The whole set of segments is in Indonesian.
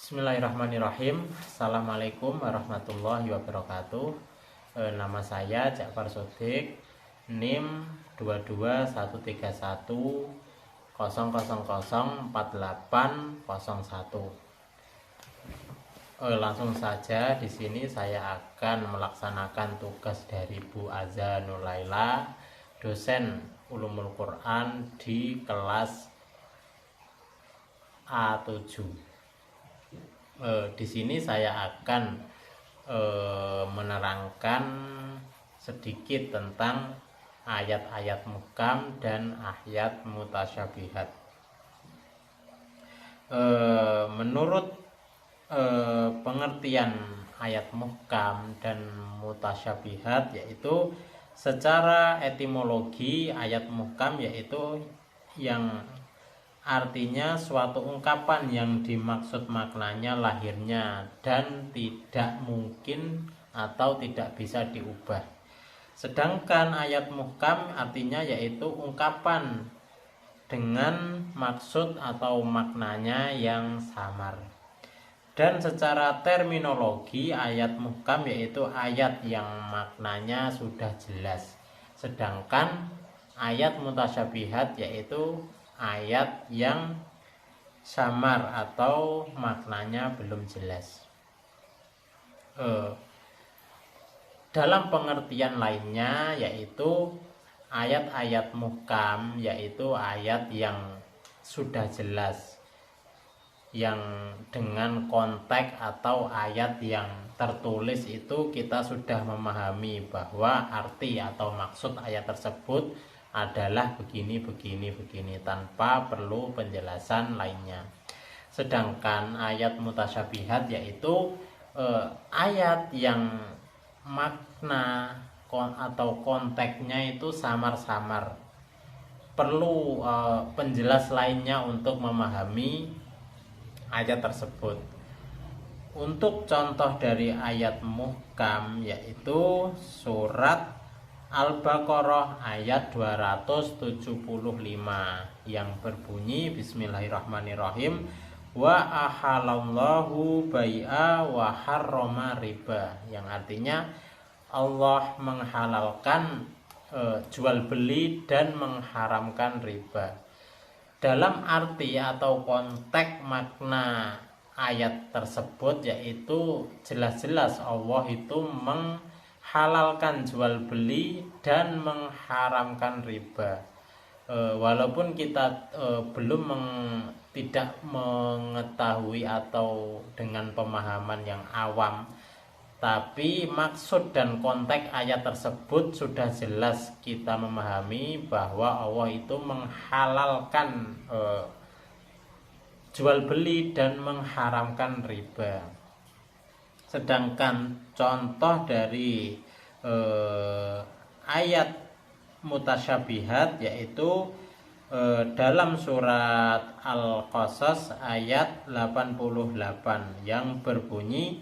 Bismillahirrahmanirrahim. Assalamualaikum warahmatullahi wabarakatuh. Nama saya Ja'far Shodiq, NIM 2213100004801. Langsung saja di sini saya akan melaksanakan tugas dari Bu Aza Nulaila, dosen Ulumul Quran di kelas A7. Di sini saya akan menerangkan sedikit tentang ayat-ayat muhkam dan ayat mutasyabihat. Menurut pengertian ayat muhkam dan mutasyabihat, yaitu secara etimologi ayat muhkam yaitu yang artinya suatu ungkapan yang dimaksud maknanya lahirnya dan tidak mungkin atau tidak bisa diubah. Sedangkan ayat muhkam artinya yaitu ungkapan dengan maksud atau maknanya yang samar. Dan secara terminologi ayat muhkam yaitu ayat yang maknanya sudah jelas. Sedangkan ayat mutasyabihat yaitu ayat yang samar atau maknanya belum jelas. Dalam pengertian lainnya yaitu ayat-ayat muhkam yaitu ayat yang sudah jelas, yang dengan konteks atau ayat yang tertulis itu kita sudah memahami bahwa arti atau maksud ayat tersebut adalah begini tanpa perlu penjelasan lainnya. Sedangkan ayat mutasyabihat yaitu ayat yang makna atau konteksnya itu samar-samar, perlu penjelas lainnya untuk memahami ayat tersebut. Untuk contoh dari ayat muhkam yaitu surat Al-Baqarah ayat 275 yang berbunyi Bismillahirrahmanirrahim, wa ahalallahu bai'a wa harrama riba, yang artinya Allah menghalalkan jual beli dan mengharamkan riba. Dalam arti atau konteks makna ayat tersebut yaitu jelas-jelas Allah itu menghalalkan jual beli dan mengharamkan riba. Walaupun kita tidak mengetahui atau dengan pemahaman yang awam, tapi maksud dan konteks ayat tersebut sudah jelas kita memahami bahwa Allah itu menghalalkan jual beli dan mengharamkan riba. Sedangkan contoh dari ayat mutasyabihat yaitu dalam surat Al-Qasas ayat 88 yang berbunyi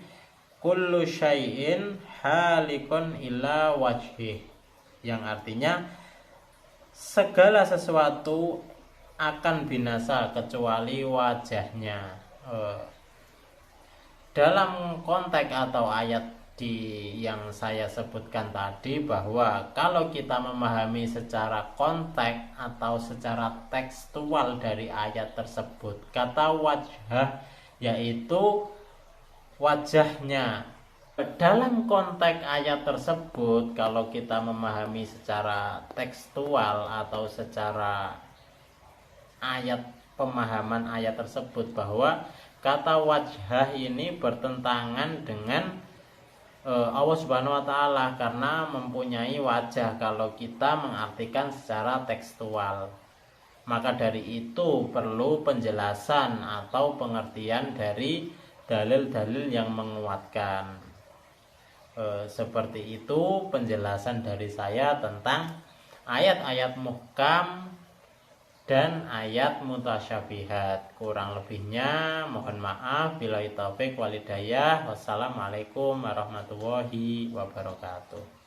kullu syai'in halikun illa wajhih, yang artinya segala sesuatu akan binasa kecuali wajahnya. Dalam konteks atau ayat yang saya sebutkan tadi, bahwa kalau kita memahami secara konteks atau secara tekstual dari ayat tersebut, kata wajhah yaitu wajahnya. Dalam konteks ayat tersebut, kalau kita memahami secara tekstual atau secara pemahaman ayat tersebut, bahwa kata wajhah ini bertentangan dengan Allah Subhanahu wa Ta'ala karena mempunyai wajah kalau kita mengartikan secara tekstual. Maka dari itu perlu penjelasan atau pengertian dari dalil-dalil yang menguatkan. Seperti itu penjelasan dari saya tentang ayat-ayat muhkam dan ayat mutasyabihat. Kurang lebihnya mohon maaf. Billahi taufik wal hidayah. Wassalamualaikum warahmatullahi wabarakatuh.